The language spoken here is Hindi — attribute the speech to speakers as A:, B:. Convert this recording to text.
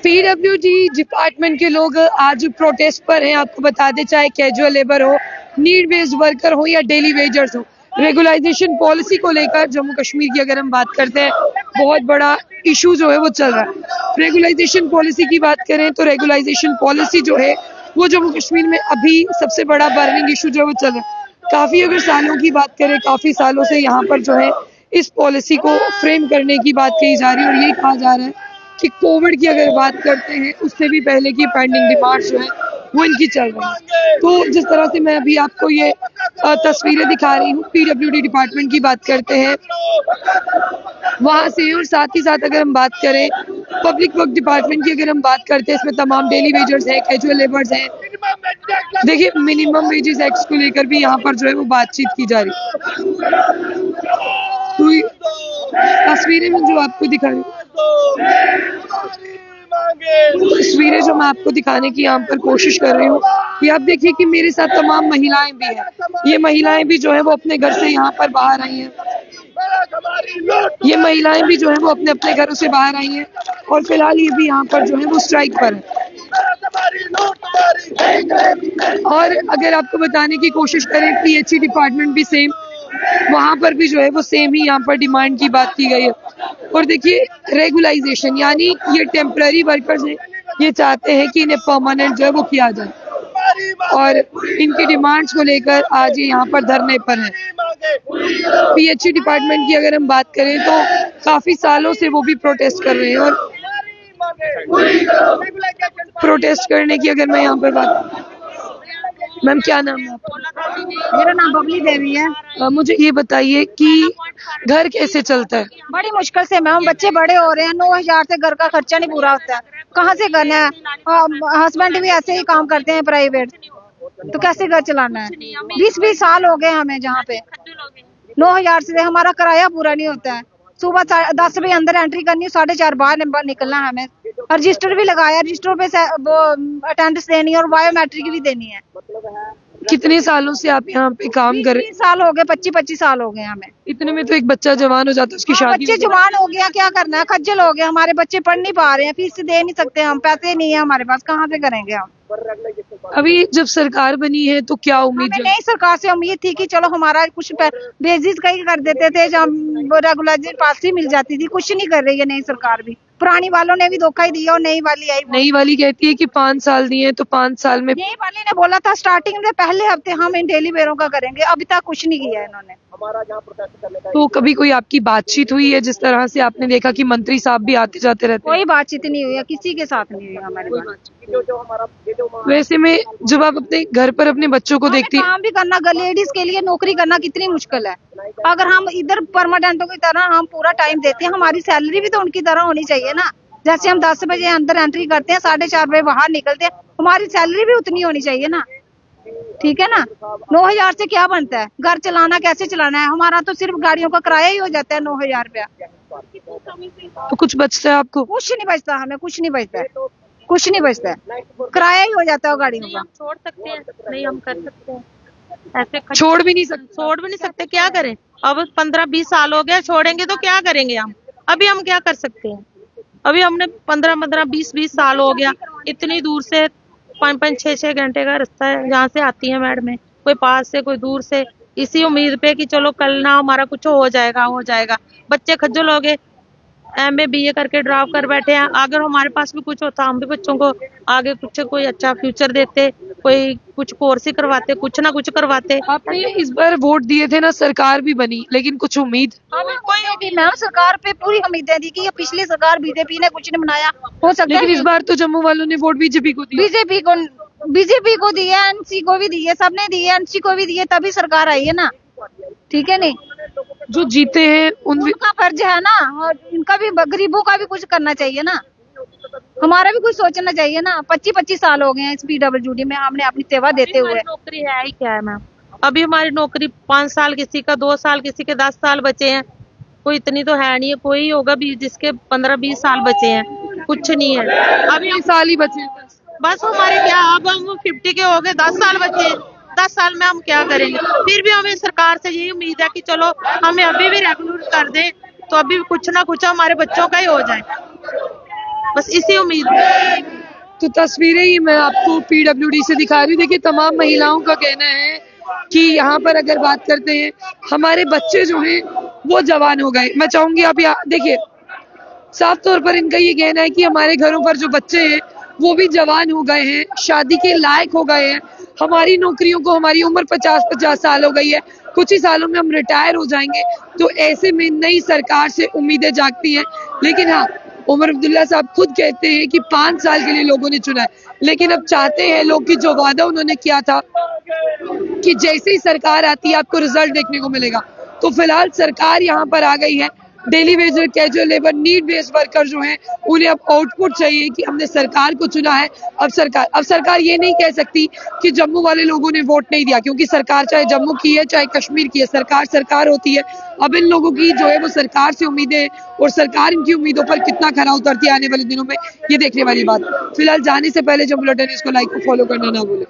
A: पीडब्ल्यूडी डिपार्टमेंट के लोग आज प्रोटेस्ट पर हैं। आपको बता दें, चाहे कैजुअल लेबर हो, नीड बेस्ड वर्कर हो या डेली वेजर्स हो, रेगुलाइजेशन पॉलिसी को लेकर जम्मू कश्मीर की अगर हम बात करते हैं, बहुत बड़ा इशू जो है वो चल रहा है। रेगुलाइजेशन पॉलिसी की बात करें तो रेगुलाइजेशन पॉलिसी जो है वो जम्मू कश्मीर में अभी सबसे बड़ा बर्निंग इशू जो है वो चल रहा है। काफी अगर सालों की बात करें, काफी सालों से यहाँ पर जो है इस पॉलिसी को फ्रेम करने की बात कही जा रही है और यही कहा जा रहा है कि कोविड की अगर बात करते हैं उससे भी पहले की पेंडिंग डिमांड्स जो है वो इनकी चल रही है। तो जिस तरह से मैं अभी आपको ये तस्वीरें दिखा रही हूँ, पीडब्ल्यूडी डिपार्टमेंट की बात करते हैं वहां से, और साथ ही साथ अगर हम बात करें पब्लिक वर्क डिपार्टमेंट की, अगर हम बात करते हैं इसमें तमाम डेली वेजर्स हैं, कैजुअल लेबर्स हैं। देखिए, मिनिमम वेजेस एक्ट को लेकर भी यहाँ पर जो है वो बातचीत की जा रही है। तो तस्वीरें में जो आपको दिखा रही हूँ, तस्वीरें जो मैं आपको दिखाने की यहाँ पर कोशिश कर रही हूँ, ये आप देखिए कि मेरे साथ तमाम महिलाएं भी हैं। ये महिलाएं भी जो है वो अपने घर से यहाँ पर बाहर आई हैं। ये महिलाएं भी जो है वो अपने अपने घरों से बाहर आई हैं और फिलहाल ये भी यहाँ पर जो है वो स्ट्राइक पर है। और अगर आपको बताने की कोशिश करें, पीएचई डिपार्टमेंट भी सेम, वहां पर भी जो है वो सेम ही यहाँ पर डिमांड की बात की गई है। और देखिए, रेगुलाइजेशन यानी ये टेम्पररी वर्कर्स हैं, ये चाहते हैं कि इन्हें परमानेंट जो है वो किया जाए और इनकी डिमांड्स को लेकर आज ये यहाँ पर धरने पर है। पीएचई डिपार्टमेंट की अगर हम बात करें तो काफी सालों से वो भी प्रोटेस्ट कर रहे हैं और प्रोटेस्ट करने की अगर मैं यहाँ पर बात, मैम क्या नाम है आपका?
B: मेरा नाम बबली देवी है।
A: मुझे ये बताइए कि घर कैसे चलता है?
B: बड़ी मुश्किल से मैम, बच्चे बड़े हो रहे हैं, 9,000 से घर का खर्चा नहीं पूरा होता है, कहाँ से करना है? हस्बैंड भी ऐसे ही काम करते हैं प्राइवेट, तो कैसे घर चलाना है? 20-20 साल हो गए हमें जहाँ पे 9,000 से हमारा किराया पूरा नहीं होता है। सुबह 10 बजे अंदर एंट्री करनी है, 4:30 बाहर निकलना है हमें। रजिस्टर भी लगाया, रजिस्टर पे वो अटेंडेंस देनी है और बायोमेट्रिक भी देनी है।
A: कितने सालों से आप यहाँ पे काम कर रहे हैं?
B: 20 साल हो गए, 25 साल हो गए हमें।
A: इतने में तो एक बच्चा जवान हो जाता है, उसकी शादी।
B: बच्चे जवान हो गया, क्या करना है? खज्जल हो गए, हमारे बच्चे पढ़ नहीं पा रहे हैं, फीस दे नहीं सकते हम, पैसे नहीं है हमारे पास, कहाँ से करेंगे हम?
A: अभी जब सरकार बनी है तो क्या उम्मीद?
B: नई सरकार से उम्मीद थी कि चलो हमारा कुछ बेसिस का ही कर देते थे, जब रेगुलराइजेशन पॉलिसी मिल जाती थी। कुछ नहीं कर रही है नई सरकार भी, पुरानी वालों ने भी धोखा ही दिया और नई वाली आई।
A: नई वाली कहती है कि 5 साल दिए तो 5 साल में।
B: नई वाली ने बोला था स्टार्टिंग में पहले हफ्ते हम इन डेली वेयरों का करेंगे, अभी तक कुछ नहीं किया इन्होंने।
A: तो कभी कोई आपकी बातचीत हुई है? जिस तरह से आपने देखा कि मंत्री साहब भी आते जाते रहते हैं।
B: कोई बातचीत नहीं हुई है, किसी के साथ नहीं हुई हमारी बात।
A: वैसे में जब आप अपने घर पर अपने बच्चों को देखती हैं,
B: काम भी करना, लेडीज के लिए नौकरी करना कितनी मुश्किल है। अगर हम इधर परमानेंटों की तरह हम पूरा टाइम देते हैं, हमारी सैलरी भी तो उनकी तरह होनी चाहिए ना। जैसे हम 10 बजे अंदर एंट्री करते हैं, 4:30 बजे बाहर निकलते हैं, हमारी सैलरी भी उतनी होनी चाहिए ना। ठीक है ना? 9,000 से क्या बनता है? घर चलाना कैसे चलाना है? हमारा तो सिर्फ गाड़ियों का किराया ही हो जाता है 9,000 रुपया।
A: तो कुछ बचता है आपको?
B: कुछ नहीं बचता, हमें कुछ नहीं बचता है, कुछ नहीं बचता है, किराया ही हो जाता है गाड़ियों का।
C: छोड़ सकते हैं? नहीं, हम कर सकते हैं ऐसे।
A: छोड़ भी नहीं सकते,
C: क्या करें? अब 15-20 साल हो गया, छोड़ेंगे तो क्या करेंगे हम? अभी हम क्या कर सकते हैं? अभी हमने 15-20 साल हो गया, इतनी दूर से 5-5, 6-6 घंटे का रास्ता है जहाँ से आती है मैडम, कोई पास से कोई दूर से, इसी उम्मीद पे कि चलो कल ना हमारा कुछ हो जाएगा। बच्चे खज्जल हो गए, MA BA करके ड्रॉप कर बैठे हैं। अगर हमारे पास भी कुछ होता, हम भी बच्चों को आगे कुछ कोई अच्छा फ्यूचर देते, कोई कुछ कोर्स ही करवाते, कुछ ना कुछ करवाते।
A: आपने इस बार वोट दिए थे ना, सरकार भी बनी, लेकिन कुछ उम्मीद?
B: कोई मैम, सरकार पे पूरी उम्मीदें थी कि ये पिछली सरकार बीजेपी ने कुछ नहीं बनाया, हो सकता है।
A: लेकिन इस बार तो जम्मू वालों ने वोट बीजेपी को दिया।
B: बीजेपी को दिए, NC को भी दिए, सबने दिए, NC को भी दिए, तभी सरकार आई है ना। ठीक है नहीं?
A: जो जीते हैं
B: उनका फर्ज है ना, और इनका भी, गरीबों का भी कुछ करना चाहिए ना, हमारा भी कुछ सोचना चाहिए ना। 25-25 साल हो गए हैं इस पीडब्ल्यूडी में, हमने अपनी सेवा देते हुए।
C: नौकरी है ही क्या है मैम? अभी हमारी नौकरी 5 साल, किसी का 2 साल, किसी के 10 साल बचे हैं, कोई इतनी तो है नहीं है। कोई होगा भी जिसके 15-20 साल बचे हैं, कुछ नहीं है,
A: अभी साल ही बचे हैं
C: बस हमारे। क्या अब हम 50 के हो गए, 10 साल बचे, 10 साल में हम क्या करेंगे? फिर भी हमें सरकार से यही उम्मीद है कि चलो हमें अभी भी रेगुलर कर दे, तो अभी कुछ ना कुछ हमारे बच्चों का ही हो जाए। बस इसी उम्मीद में।
A: तो तस्वीरें ही मैं आपको पीडब्ल्यूडी से दिखा रही हूँ। देखिए, तमाम महिलाओं का कहना है कि यहाँ पर अगर बात करते हैं, हमारे बच्चे जो हैं वो जवान हो गए। मैं चाहूंगी आप यहाँ देखिए, साफ तौर पर इनका ये कहना है कि हमारे घरों पर जो बच्चे हैं वो भी जवान हो गए हैं, शादी के लायक हो गए हैं। हमारी नौकरियों को, हमारी उम्र 50-50 साल हो गई है, कुछ ही सालों में हम रिटायर हो जाएंगे। तो ऐसे में नई सरकार से उम्मीदें जागती हैं। लेकिन हाँ, उमर अब्दुल्ला साहब खुद कहते हैं कि 5 साल के लिए लोगों ने चुना है, लेकिन अब चाहते हैं लोग कि जो वादा उन्होंने किया था कि जैसे ही सरकार आती है आपको रिजल्ट देखने को मिलेगा। तो फिलहाल सरकार यहाँ पर आ गई है। Daily Vaser, casual labour, need based worker जो हैं उन्हें अब आउटपुट चाहिए कि हमने सरकार को चुना है। अब सरकार ये नहीं कह सकती कि जम्मू वाले लोगों ने वोट नहीं दिया, क्योंकि सरकार चाहे जम्मू की है चाहे कश्मीर की है, सरकार होती है। अब इन लोगों की जो है वो सरकार से उम्मीदें, और सरकार इनकी उम्मीदों पर कितना खरा उतरती है आने वाले दिनों में, ये देखने वाली बात। फिलहाल जाने से पहले जो बुलेटिन है इसको लाइक और फॉलो करना ना भूलें।